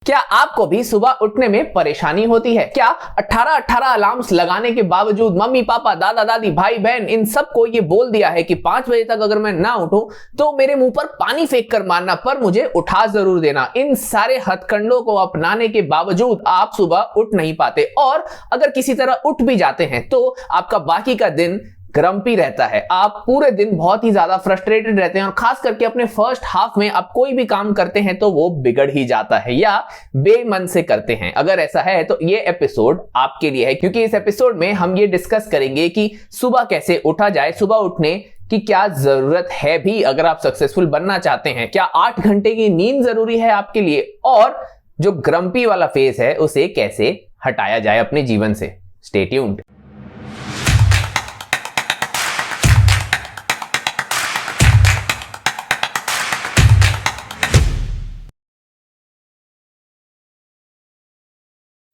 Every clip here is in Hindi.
क्या आपको भी सुबह उठने में परेशानी होती है? क्या 18 अलार्म्स लगाने के बावजूद मम्मी पापा दादा दादी भाई बहन इन सबको ये बोल दिया है कि 5 बजे तक अगर मैं ना उठूं तो मेरे मुंह पर पानी फेंक कर मारना, पर मुझे उठा जरूर देना। इन सारे हथकंडों को अपनाने के बावजूद आप सुबह उठ नहीं पाते, और अगर किसी तरह उठ भी जाते हैं तो आपका बाकी का दिन ग्रम्पी रहता है। आप पूरे दिन बहुत ही ज्यादा फ्रस्ट्रेटेड रहते हैं, और खास करके अपने फर्स्ट हाफ में आप कोई भी काम करते हैं तो वो बिगड़ ही जाता है या बेमन से करते हैं। अगर ऐसा है तो ये एपिसोड आपके लिए है, क्योंकि इस एपिसोड में हम ये डिस्कस करेंगे कि सुबह कैसे उठा जाए, सुबह उठने की क्या जरूरत है भी अगर आप सक्सेसफुल बनना चाहते हैं। क्या 8 घंटे की नींद जरूरी है आपके लिए, और जो ग्रम्पी वाला फेस है उसे कैसे हटाया जाए अपने जीवन से। Stay tuned.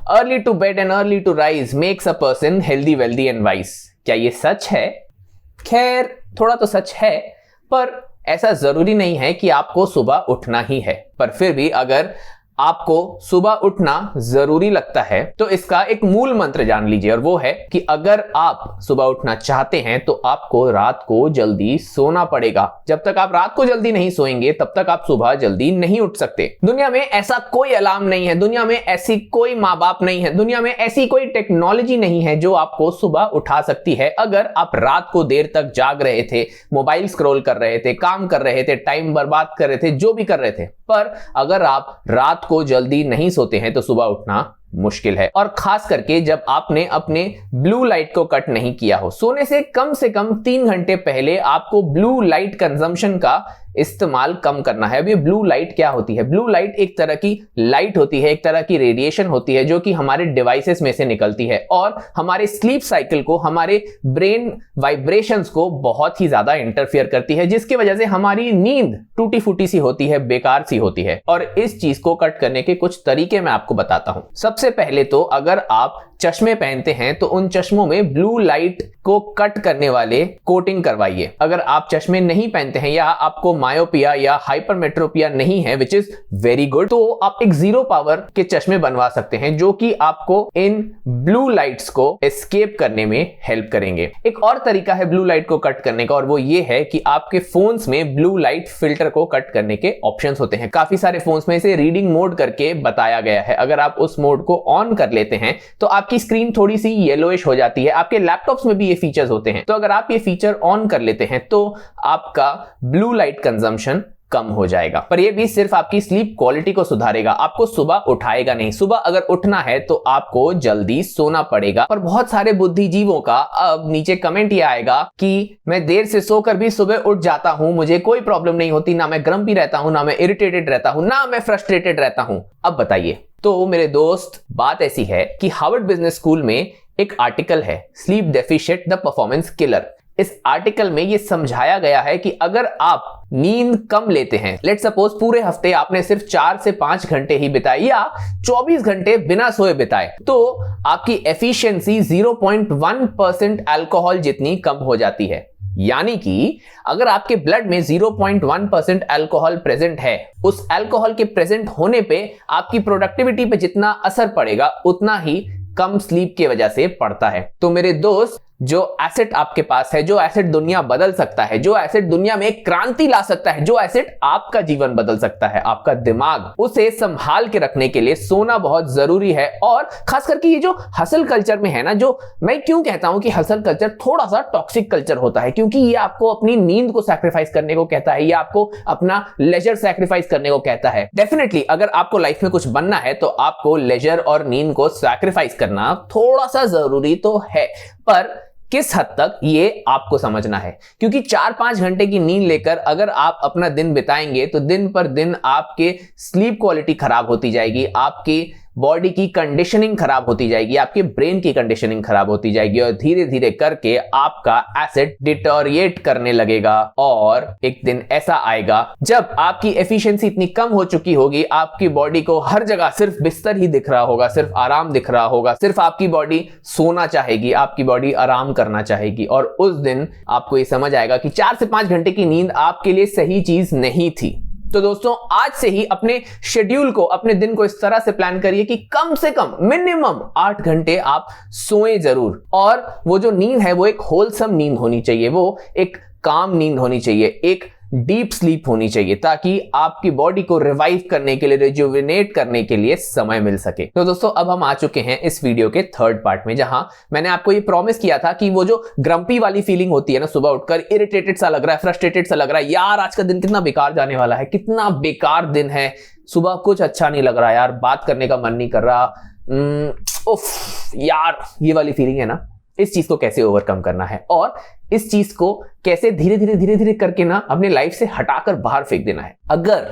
Early to bed and early to rise makes a person healthy wealthy and wise. क्या ये सच है? खैर, थोड़ा तो सच है, पर ऐसा जरूरी नहीं है कि आपको सुबह उठना ही है। पर फिर भी अगर आपको सुबह उठना जरूरी लगता है तो इसका एक मूल मंत्र जान लीजिए, और वो है कि अगर आप सुबह उठना चाहते हैं तो आपको रात को जल्दी सोना पड़ेगा। जब तक आप रात को जल्दी नहीं सोएंगे तब तक आप सुबह जल्दी नहीं उठ सकते। दुनिया में ऐसा कोई अलार्म नहीं है, दुनिया में ऐसी कोई माँ बाप नहीं है, दुनिया में ऐसी कोई टेक्नोलॉजी नहीं है जो आपको सुबह उठा सकती है। अगर आप रात को देर तक जाग रहे थे, मोबाइल स्क्रॉल कर रहे थे, काम कर रहे थे, टाइम बर्बाद कर रहे थे, जो भी कर रहे थे, पर अगर आप रात को जल्दी नहीं सोते हैं तो सुबह उठना मुश्किल है। और खास करके जब आपने अपने ब्लू लाइट को कट नहीं किया हो। सोने से कम 3 घंटे पहले आपको ब्लू लाइट कंजम्पशन का इस्तेमाल कम करना है। अब ये ब्लू लाइट क्या होती है? ब्लू लाइट एक तरह की लाइट होती है, एक तरह की रेडिएशन होती है जो कि हमारे डिवाइसेस में से निकलती है और हमारे स्लीप साइकिल को, हमारे ब्रेन वाइब्रेशंस को बहुत ही ज्यादा इंटरफियर करती है, जिसकी वजह से हमारी नींद टूटी फूटी सी होती है, बेकार सी होती है। और इस चीज को कट करने के कुछ तरीके मैं आपको बताता हूं। सबसे पहले तो अगर आप चश्मे पहनते हैं तो उन चश्मों में ब्लू लाइट को कट करने वाले कोटिंग करवाइए। अगर आप चश्मे नहीं पहनते हैं या आपको मायोपिया या हाइपरमेट्रोपिया नहीं है, विच इज वेरी गुड, तो आप एक 0 पावर के चश्मे बनवा सकते हैं जो कि आपको इन ब्लू लाइट्स को एस्केप करने में हेल्प करेंगे। एक और तरीका है ब्लू लाइट को कट करने का, और वो ये है कि आपके फोन्स में ब्लू लाइट फिल्टर को कट करने के ऑप्शंस होते हैं। काफी सारे फोन्स में इसे रीडिंग मोड करके बताया गया है। अगर आप उस मोड को ऑन कर लेते हैं तो आपकी स्क्रीन थोड़ी सी येलोइश हो जाती है। आपके लैपटॉप्स में भी ये फीचर्स होते हैं, तो अगर आप ये फीचर ऑन कर लेते हैं तो आपका ब्लू लाइट कंजम्पशन कम हो जाएगा। पर ये भी सिर्फ आपकी स्लीप क्वालिटी को सुधारेगा, आपको सुबह उठाएगा नहीं। सुबह अगर उठना है तो आपको जल्दी सोना पड़ेगा। पर बहुत सारे बुद्धिजीवों का अब नीचे कमेंट ये आएगा कि मैं देर से सोकर भी सुबह उठ जाता हूं, मुझे कोई प्रॉब्लम नहीं होती, ना मैं ग्रम्पी रहता हूं, ना मैं इरिटेटेड रहता हूं, ना मैं फ्रस्ट्रेटेड रहता हूं। अब बताइए। तो मेरे दोस्त, बात ऐसी है कि हार्वर्ड बिजनेस स्कूल में एक आर्टिकल है, sleep deficient the performance killer. इस आर्टिकल में यह समझाया गया है कि अगर आप नींद कम लेते हैं, लेट्स सपोज पूरे हफ्ते आपने सिर्फ 4 से 5 घंटे ही बिताए या 24 घंटे बिना सोए बिताए, तो आपकी एफिशिएंसी 0.1% अल्कोहल जितनी कम हो जाती है। यानी कि अगर आपके ब्लड में 0.1% अल्कोहल प्रेजेंट है, उस अल्कोहल के प्रेजेंट होने पे आपकी प्रोडक्टिविटी पे जितना असर पड़ेगा उतना ही कम स्लीप की वजह से पड़ता है। तो मेरे दोस्त, जो एसेट आपके पास है, जो एसेट दुनिया बदल सकता है, जो एसेट दुनिया में क्रांति ला सकता है, जो एसेट आपका जीवन बदल सकता है, आपका दिमाग, उसे संभाल के रखने के लिए सोना बहुत जरूरी है। और खास करके ये जो हसल कल्चर में है ना, जो मैं क्यों कहता हूं कि हसल कल्चर थोड़ा सा टॉक्सिक कल्चर होता है, क्योंकि ये आपको अपनी नींद को सैक्रिफाइस करने को कहता है, ये आपको अपना लेजर सैक्रिफाइस करने को कहता है। डेफिनेटली अगर आपको लाइफ में कुछ बनना है तो आपको लेजर और नींद को सैक्रिफाइस करना थोड़ा सा जरूरी तो है, पर किस हद तक ये आपको समझना है। क्योंकि 4-5 घंटे की नींद लेकर अगर आप अपना दिन बिताएंगे तो दिन पर दिन आपके स्लीप क्वालिटी खराब होती जाएगी, आपकी बॉडी की कंडीशनिंग खराब होती जाएगी, आपके ब्रेन की कंडीशनिंग खराब होती जाएगी, और धीरे धीरे करके आपका एसेट डिटोरिएट करने लगेगा। और एक दिन ऐसा आएगा जब आपकी एफिशिएंसी इतनी कम हो चुकी होगी, आपकी बॉडी को हर जगह सिर्फ बिस्तर ही दिख रहा होगा, सिर्फ आराम दिख रहा होगा, सिर्फ आपकी बॉडी सोना चाहेगी, आपकी बॉडी आराम करना चाहेगी। और उस दिन आपको ये समझ आएगा कि 4 से 5 घंटे की नींद आपके लिए सही चीज नहीं थी। तो दोस्तों आज से ही अपने शेड्यूल को, अपने दिन को इस तरह से प्लान करिए कि कम से कम मिनिमम 8 घंटे आप सोएं जरूर। और वो जो नींद है वो एक होलसम नींद होनी चाहिए, वो एक काम नींद होनी चाहिए, एक डीप स्लीप होनी चाहिए, ताकि आपकी बॉडी को रिवाइव करने के लिए, रिजुविनेट करने के लिए समय मिल सके। तो दोस्तों अब हम आ चुके हैं इस वीडियो के थर्ड पार्ट में, जहां मैंने आपको ये प्रॉमिस किया था कि वो जो ग्रम्पी वाली फीलिंग होती है ना, सुबह उठकर इरिटेटेड सा लग रहा है, फ्रस्ट्रेटेड सा लग रहा है, यार आज का दिन कितना बेकार जाने वाला है, कितना बेकार दिन है, सुबह कुछ अच्छा नहीं लग रहा यार, बात करने का मन नहीं कर रहा, उफ यार, ये वाली फीलिंग है ना, इस चीज को कैसे ओवरकम करना है और इस चीज को कैसे धीरे धीरे करके ना अपने लाइफ से हटाकर बाहर फेंक देना है। अगर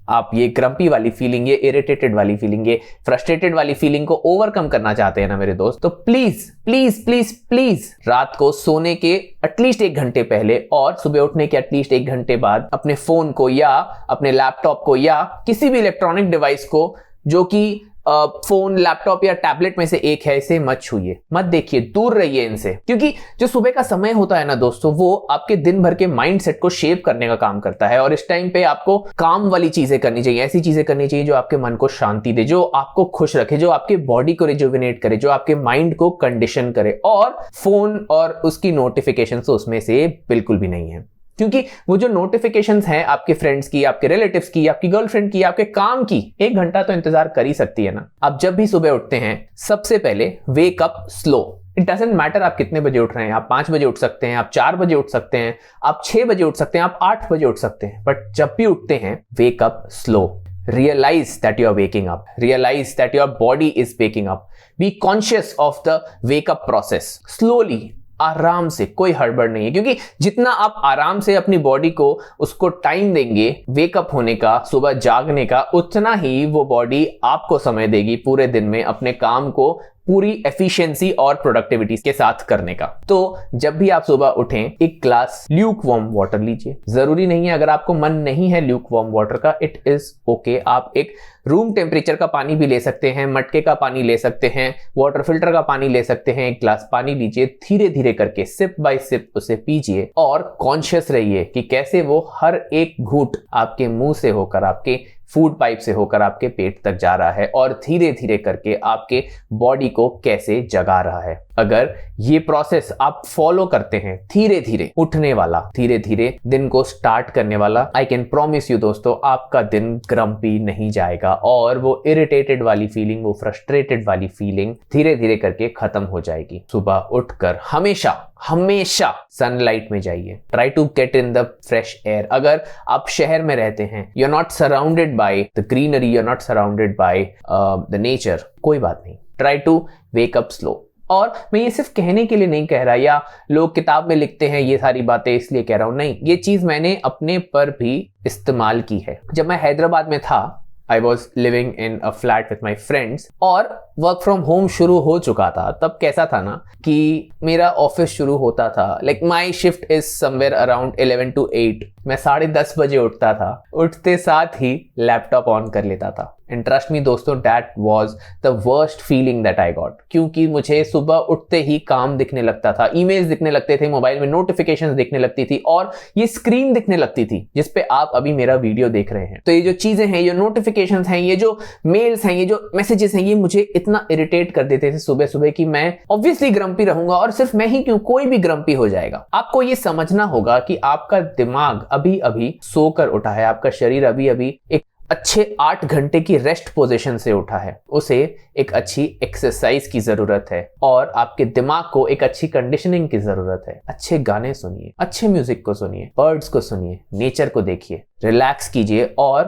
आप ये ग्रम्पी वाली फीलिंग, ये इरिटेटेड वाली फीलिंग, ये फ्रस्ट्रेटेड वाली फीलिंग को ओवरकम करना चाहते हैं ना मेरे दोस्त, तो प्लीज प्लीज प्लीज प्लीज रात को सोने के एटलीस्ट 1 घंटे पहले और सुबह उठने के एटलीस्ट 1 घंटे बाद अपने फोन को या अपने लैपटॉप को या किसी भी इलेक्ट्रॉनिक डिवाइस को जो कि फोन, लैपटॉप या टैबलेट में से एक है, इसे मत छूइए, मत देखिए, दूर रहिए इनसे। क्योंकि जो सुबह का समय होता है ना दोस्तों, वो आपके दिन भर के माइंडसेट को शेप करने का काम करता है। और इस टाइम पे आपको काम वाली चीजें करनी चाहिए, ऐसी चीजें करनी चाहिए जो आपके मन को शांति दे, जो आपको खुश रखे, जो आपके बॉडी को रिजुविनेट करे, जो आपके माइंड को कंडीशन करे। और फोन और उसकी नोटिफिकेशन तो उसमें से बिल्कुल भी नहीं है, क्योंकि वो जो नोटिफिकेशंस हैं आपके फ्रेंड्स की, आपके रिलेटिव्स की, आपकी गर्लफ्रेंड की, आपके काम की, 1 घंटा तो इंतजार कर ही सकती है ना। आप जब भी सुबह उठते हैं सबसे पहले वेक up slow. It doesn't matter आप कितने बजे उठ रहे हैं, आप 5 बजे उठ सकते हैं, आप 4 बजे उठ सकते हैं, आप 6 बजे उठ सकते हैं, आप 8 बजे उठ सकते हैं, बट जब भी उठते हैं वेक up slow. Realize that you are waking up. Realize that your body is waking up. Be conscious of the wake up process. Slowly, आराम से, कोई हड़बड़ नहीं है, क्योंकि जितना आप आराम से अपनी बॉडी को उसको टाइम देंगे वेकअप होने का, सुबह जागने का, उतना ही वो बॉडी आपको समय देगी पूरे दिन में अपने काम को पूरी एफिशिएंसी और प्रोडक्टिविटी के साथ करने का। तो जब भी आप सुबह उठें 1 ग्लास ल्यूक वार्म वाटर लीजिए। जरूरी नहीं है, अगर आपको मन नहीं है ल्यूक वार्म वाटर का, इट इज ओके, आप एक रूम टेम्परेचर का पानी भी ले सकते हैं, मटके का पानी ले सकते हैं, वाटर फिल्टर का पानी ले सकते हैं। 1 ग्लास पानी लीजिए, धीरे धीरे करके सिप बाय सिप उसे पीजिए और कॉन्शियस रहिए कि कैसे वो हर एक घूंट आपके मुंह से होकर, आपके फूड पाइप से होकर आपके पेट तक जा रहा है और धीरे धीरे करके आपके बॉडी को कैसे जगा रहा है। अगर ये प्रोसेस आप फॉलो करते हैं, धीरे धीरे उठने वाला, धीरे धीरे दिन को स्टार्ट करने वाला, आई कैन प्रॉमिस यू दोस्तों, आपका दिन ग्रम्पी नहीं जाएगा और वो इरिटेटेड वाली फीलिंग, वो फ्रस्ट्रेटेड वाली फीलिंग धीरे धीरे करके खत्म हो जाएगी। सुबह उठकर हमेशा हमेशा सनलाइट में जाइए, try to get in the fresh air. अगर आप शहर में रहते हैं, you are not surrounded by the greenery, you are not surrounded by the nature, कोई बात नहीं, try to wake up slow. और मैं ये सिर्फ कहने के लिए नहीं कह रहा, या लोग किताब में लिखते हैं ये सारी बातें इसलिए कह रहा हूं, नहीं, ये चीज मैंने अपने पर भी इस्तेमाल की है। जब मैं हैदराबाद में था, I was living in a flat with my friends और वर्क फ्रॉम होम शुरू हो चुका था। तब कैसा था ना कि मेरा ऑफिस शुरू होता था, like my shift is somewhere around 11 to 8। मैं 10:30 बजे उठता था, उठते साथ ही लैपटॉप ऑन कर लेता था। एंड ट्रस्ट मी दोस्तों, that was the worst feeling that I got, क्योंकि मुझे सुबह उठते ही काम दिखने लगता था, ईमेल्स दिखने लगते थे, मोबाइल में नोटिफिकेशंस दिखने लगती थी और ये स्क्रीन दिखने लगती थी जिसपे आप अभी मेरा वीडियो देख रहे हैं। तो ये जो चीजें हैं, ये नोटिफिकेशंस हैं, ये जो मेल्स हैं, ये जो मैसेजेस हैं, ये मुझे इतना इरिटेट कर देते थे सुबह सुबह कि मैं ऑब्वियसली ग्रम्पी रहूंगा। और सिर्फ मैं ही क्यों, कोई भी ग्रम्पी हो जाएगा। आपको ये समझना होगा कि आपका दिमाग अभी अभी सोकर उठा है, आपका शरीर अभी अभी एक अच्छे 8 घंटे की रेस्ट पोजीशन से उठा है, उसे एक अच्छी एक्सरसाइज की जरूरत है और आपके दिमाग को एक अच्छी कंडीशनिंग की जरूरत है। अच्छे गाने सुनिए, अच्छे म्यूजिक को सुनिए, बर्ड्स को सुनिए, नेचर को देखिए, रिलैक्स कीजिए और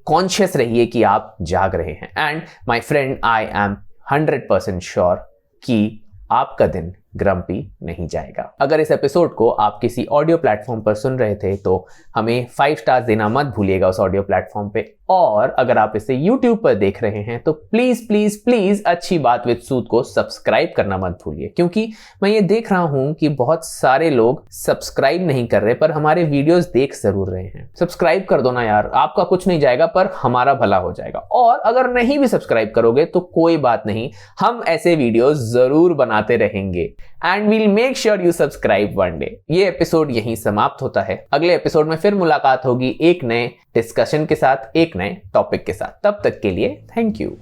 कॉन्शियस रहिए कि आप जाग रहे हैं। And my friend, I am 100% sure कि आपका दिन ग्रम्पी नहीं जाएगा। अगर इस एपिसोड को आप किसी ऑडियो प्लेटफॉर्म पर सुन रहे थे तो हमें 5 स्टार्स देना मत भूलिएगा उस ऑडियो प्लेटफॉर्म पे। और अगर आप इसे YouTube पर देख रहे हैं तो प्लीज प्लीज प्लीज अच्छी बात विद सूद को सब्सक्राइब करना मत भूलिए, क्योंकि मैं ये देख रहा हूं कि बहुत सारे लोग सब्सक्राइब नहीं कर रहे पर हमारे वीडियोस देख जरूर रहे हैं। सब्सक्राइब कर दो ना यार, आपका कुछ नहीं जाएगा पर हमारा भला हो जाएगा। और अगर नहीं भी सब्सक्राइब करोगे तो कोई बात नहीं, हम ऐसे वीडियोस जरूर बनाते रहेंगे। And we'll make sure you subscribe one day. ये एपिसोड यहीं समाप्त होता है। अगले एपिसोड में फिर मुलाकात होगी एक नए डिस्कशन के साथ, एक नए टॉपिक के साथ। तब तक के लिए थैंक यू।